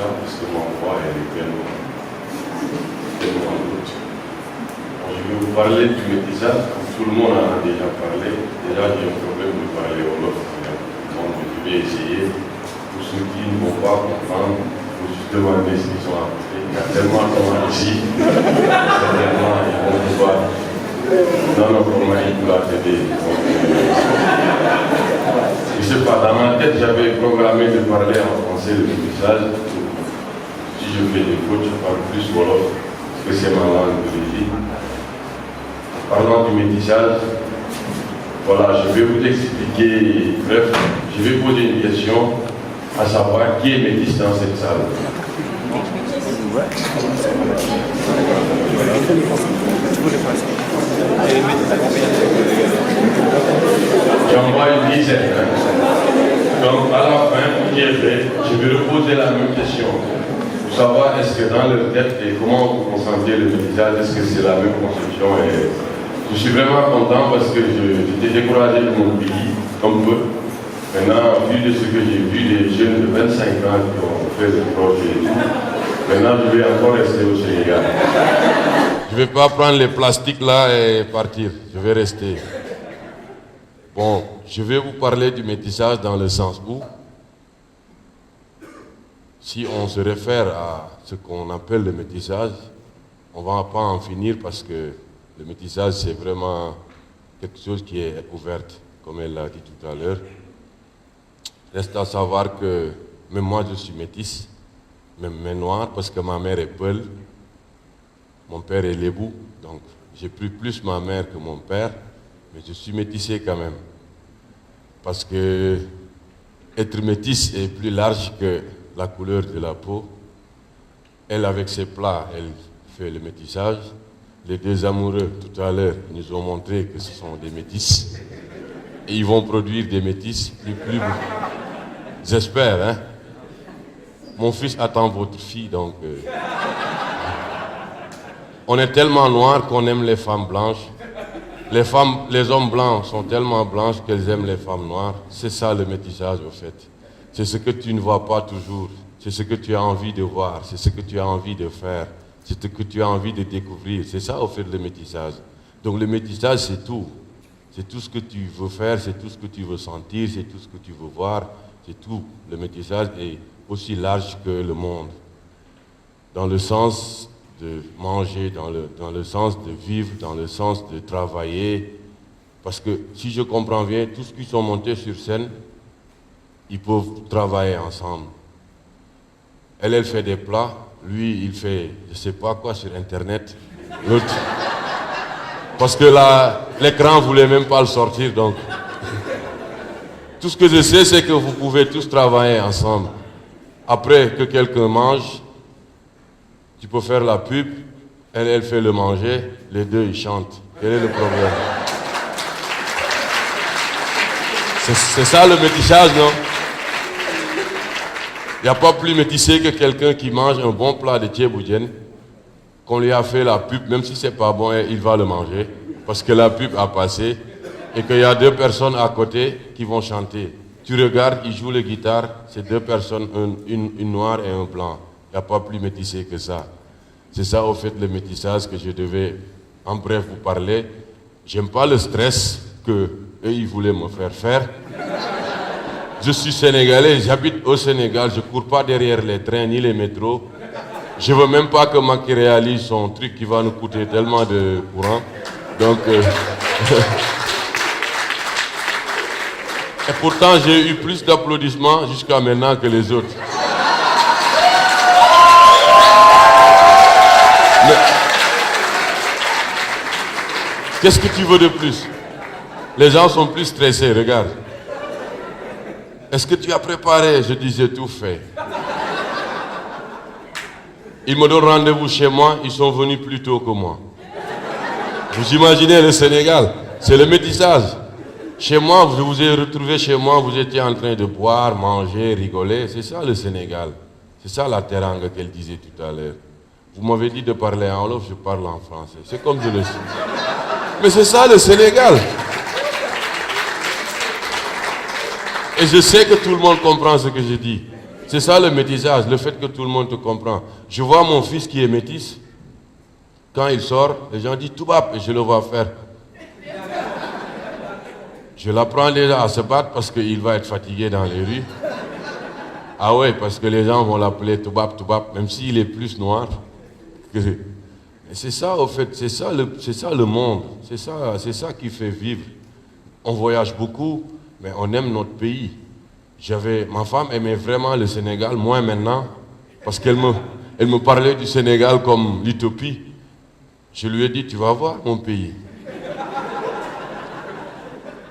ça parce que ma voix elle est tellement en doute. Bon, je vais vous parler du métissage, comme tout le monde en a déjà parlé. Déjà, j'ai un problème de parler Wolof. Donc, je vais essayer. Pour ceux qui ne vont pas comprendre, il faut juste demander ce qu'ils ont appris. Il y a tellement de gens ici, certainement, ils vont pouvoir. Non, comment il peut t'aider. Je ne sais pas, dans ma tête, j'avais programmé de parler en français le métissage. Si je fais des fautes, je parle plus Wolof, parce que c'est ma langue d'origine. Parlant du métissage, voilà, je vais vous expliquer, bref, je vais poser une question, à savoir qui est métis dans cette salle. J'en vois une dizaine. Donc à la fin, pour qui est fait, je vais reposer la même question. Pour savoir est-ce que dans leur tête et comment vous consentez le métissage, est-ce que c'est la même conception. Et je suis vraiment content parce que j'étais découragé de mon pays, comme peu. Maintenant, vu de ce que j'ai vu, des jeunes de 25 ans qui ont fait ce projet, maintenant je vais encore rester au Sénégal. Je ne vais pas prendre les plastiques là et partir, je vais rester. Bon, je vais vous parler du métissage dans le sens où, si on se réfère à ce qu'on appelle le métissage, on ne va pas en finir parce que le métissage c'est vraiment quelque chose qui est ouverte, comme elle l'a dit tout à l'heure. Reste à savoir que même moi je suis métisse, même noir, parce que ma mère est Peul, mon père est Lébou, donc j'ai pris plus ma mère que mon père, mais je suis métissé quand même. Parce que être métisse est plus large que la couleur de la peau. Elle, avec ses plats, elle fait le métissage. Les deux amoureux, tout à l'heure, nous ont montré que ce sont des métisses. Et ils vont produire des métisses plus j'espère, hein. Mon fils attend votre fille, donc... On est tellement noirs qu'on aime les femmes blanches. Les hommes blancs sont tellement blanches qu'elles aiment les femmes noires. C'est ça le métissage, au fait. C'est ce que tu ne vois pas toujours. C'est ce que tu as envie de voir. C'est ce que tu as envie de faire. C'est ce que tu as envie de découvrir. C'est ça, au fait, le métissage. Donc le métissage, c'est tout. C'est tout ce que tu veux faire, c'est tout ce que tu veux sentir, c'est tout ce que tu veux voir. C'est tout. Le métissage est aussi large que le monde. Dans le sens de manger, dans le sens de vivre, dans le sens de travailler. Parce que si je comprends bien, tous ceux qui sont montés sur scène, ils peuvent travailler ensemble. Elle fait des plats, lui, il fait, je ne sais pas quoi, sur Internet. L'autre, parce que l'écran ne voulait même pas le sortir, donc. Tout ce que je sais, c'est que vous pouvez tous travailler ensemble. Après que quelqu'un mange, tu peux faire la pub, elle fait le manger, les deux ils chantent. Quel est le problème? C'est ça le métissage, non? Il n'y a pas plus métissé que quelqu'un qui mange un bon plat de thieboudienne, qu'on lui a fait la pub, même si c'est pas bon, il va le manger, parce que la pub a passé, et qu'il y a deux personnes à côté qui vont chanter. Tu regardes, ils jouent la guitare, c'est deux personnes, une noire et un blanc. Il n'y a pas plus métissé que ça. C'est ça, au fait, le métissage que je devais, en bref, vous parler. J'aime pas le stress que eux, ils voulaient me faire faire. Je suis sénégalais, j'habite au Sénégal, je ne cours pas derrière les trains ni les métros. Je ne veux même pas que Macky réalise son truc qui va nous coûter tellement de courant. Donc, et pourtant, j'ai eu plus d'applaudissements jusqu'à maintenant que les autres. Mais, qu'est-ce que tu veux de plus? Les gens sont plus stressés, regarde. Est-ce que tu as préparé? Je dis, j'ai tout fait. Ils me donnent rendez-vous chez moi, ils sont venus plus tôt que moi. Vous imaginez le Sénégal? C'est le métissage. Chez moi, je vous ai retrouvé chez moi, vous étiez en train de boire, manger, rigoler. C'est ça le Sénégal. C'est ça la teranga qu'elle disait tout à l'heure. Vous m'avez dit de parler en wolof, je parle en français. C'est comme je le sais. Mais c'est ça le Sénégal. Et je sais que tout le monde comprend ce que je dis. C'est ça le métissage, le fait que tout le monde te comprend. Je vois mon fils qui est métisse. Quand il sort, les gens disent Toubab et je le vois faire. Je l'apprends déjà à se battre parce qu'il va être fatigué dans les rues. Ah ouais, parce que les gens vont l'appeler Toubab, même s'il est plus noir. C'est ça, au fait, c'est ça le monde. C'est ça qui fait vivre. On voyage beaucoup, mais on aime notre pays. Ma femme aimait vraiment le Sénégal, moi maintenant, parce qu'elle me parlait du Sénégal comme l'utopie. Je lui ai dit, tu vas voir mon pays.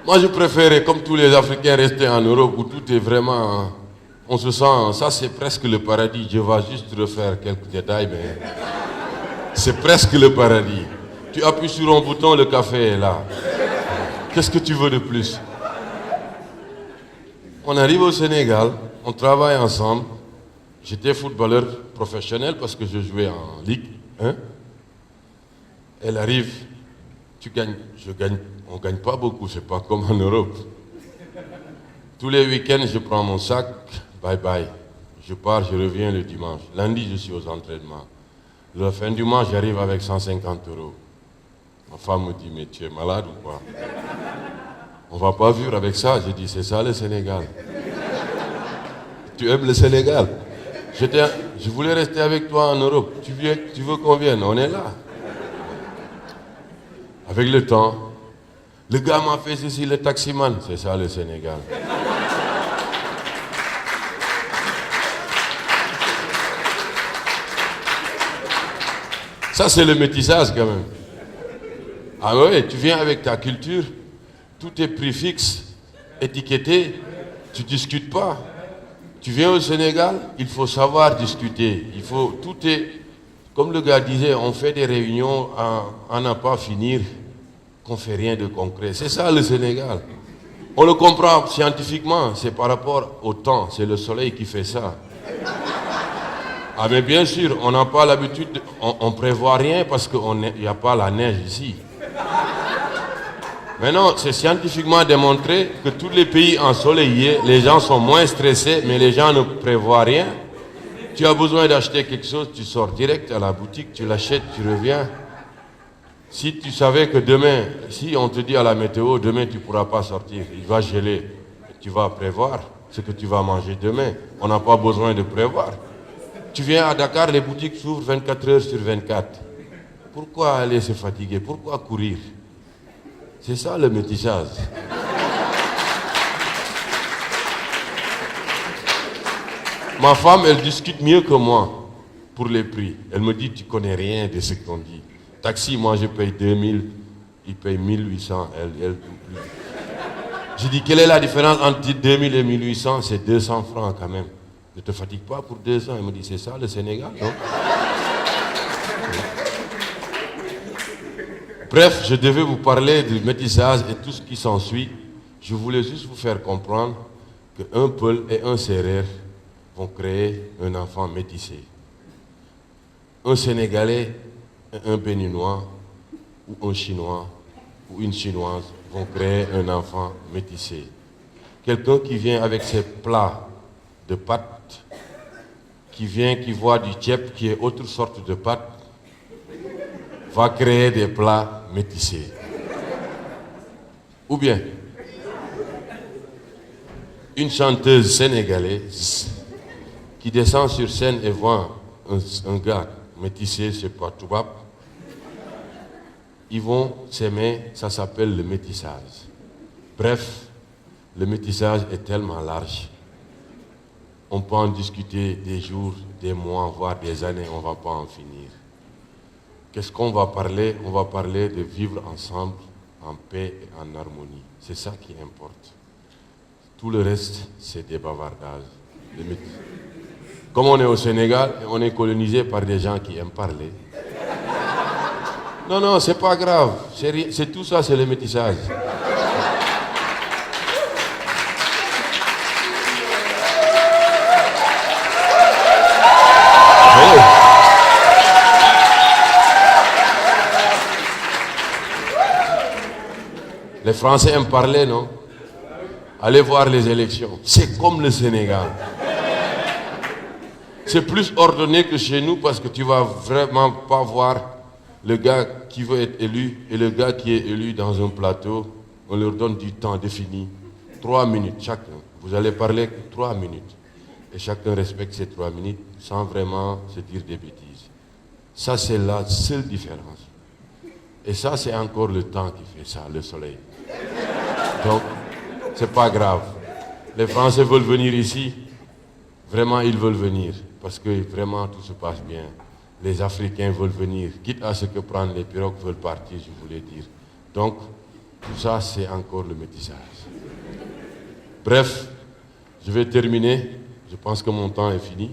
Moi, je préférais, comme tous les Africains, rester en Europe où tout est vraiment... On se sent... Ça, c'est presque le paradis. Je vais juste refaire quelques détails, mais... C'est presque le paradis. Tu appuies sur un bouton, le café est là. Qu'est-ce que tu veux de plus? On arrive au Sénégal, on travaille ensemble. J'étais footballeur professionnel parce que je jouais en Ligue 1. Elle arrive, tu gagnes, je gagne. On ne gagne pas beaucoup, c'est pas comme en Europe. Tous les week-ends, je prends mon sac, bye bye. Je pars, je reviens le dimanche. Lundi, je suis aux entraînements. La fin du mois, j'arrive avec 150 €. Ma femme me dit, mais tu es malade ou quoi? On ne va pas vivre avec ça. J'ai dit, c'est ça le Sénégal. Tu aimes le Sénégal? Je voulais rester avec toi en Europe. Tu veux qu'on vienne? On est là. Avec le temps, le gars m'a fait ceci, le taximan. C'est ça le Sénégal. Ça, c'est le métissage quand même. Ah ouais, tu viens avec ta culture, tout est prix fixe, étiqueté, tu ne discutes pas. Tu viens au Sénégal, il faut savoir discuter. Tout est, comme le gars disait, on fait des réunions à n'en pas finir, qu'on ne fait rien de concret. C'est ça le Sénégal. On le comprend scientifiquement, c'est par rapport au temps, c'est le soleil qui fait ça. Ah mais bien sûr, on n'a pas l'habitude, on ne prévoit rien parce qu'il n'y a pas la neige ici. Mais non, c'est scientifiquement démontré que tous les pays ensoleillés, les gens sont moins stressés, mais les gens ne prévoient rien. Tu as besoin d'acheter quelque chose, tu sors direct à la boutique, tu l'achètes, tu reviens. Si tu savais que demain, si on te dit à la météo, demain tu ne pourras pas sortir, il va geler, tu vas prévoir ce que tu vas manger demain. On n'a pas besoin de prévoir. Tu viens à Dakar, les boutiques s'ouvrent 24 heures sur 24. Pourquoi aller se fatiguer? Pourquoi courir? C'est ça le métissage. Ma femme, elle discute mieux que moi pour les prix. Elle me dit, tu connais rien de ce qu'on dit. Taxi, moi je paye 2000, il paye 1800, elle plus. J'ai dit, quelle est la différence entre 2000 et 1800? C'est 200 francs quand même. Ne te fatigue pas pour 2 ans. Elle me dit, c'est ça le Sénégal, non? Bref, je devais vous parler du métissage et tout ce qui s'ensuit. Je voulais juste vous faire comprendre qu'un Peul et un Sérère vont créer un enfant métissé. Un Sénégalais et un Béninois, ou un Chinois, ou une Chinoise vont créer un enfant métissé. Quelqu'un qui vient avec ses plats de pâtes, qui voit du tchèp, qui est autre sorte de pâte, va créer des plats métissés. Ou bien, une chanteuse sénégalaise qui descend sur scène et voit un gars métissé, je ne sais pas, Toubab, ils vont s'aimer, ça s'appelle le métissage. Bref, le métissage est tellement large. On peut en discuter des jours, des mois, voire des années, on ne va pas en finir. Qu'est-ce qu'on va parler? On va parler de vivre ensemble, en paix et en harmonie. C'est ça qui importe. Tout le reste, c'est des bavardages. Comme on est au Sénégal, on est colonisé par des gens qui aiment parler. Non, c'est pas grave. C'est tout ça, c'est le métissage. Les Français aiment parler, non? Allez voir les élections. C'est comme le Sénégal. C'est plus ordonné que chez nous parce que tu vas vraiment pas voir le gars qui veut être élu et le gars qui est élu dans un plateau. On leur donne du temps défini, 3 minutes chacun. Vous allez parler 3 minutes. Et chacun respecte ces 3 minutes sans vraiment se dire des bêtises. Ça, c'est la seule différence. Et ça, c'est encore le temps qui fait ça, le soleil. Donc, c'est pas grave. Les Français veulent venir ici. Vraiment, ils veulent venir. Parce que vraiment, tout se passe bien. Les Africains veulent venir. Quitte à ce que prendre les pirogues veulent partir, je voulais dire. Donc, tout ça, c'est encore le métissage. Bref, je vais terminer. Je pense que mon temps est fini.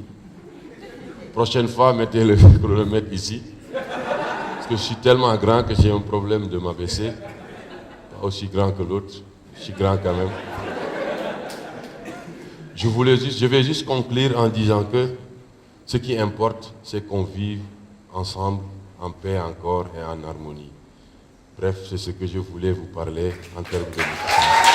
Prochaine fois, mettez le chronomètre ici. Parce que je suis tellement grand que j'ai un problème de m'abaisser. Pas aussi grand que l'autre. Je suis grand quand même. Je vais juste conclure en disant que ce qui importe, c'est qu'on vive ensemble, en paix encore et en harmonie. Bref, c'est ce que je voulais vous parler en termes de métissage.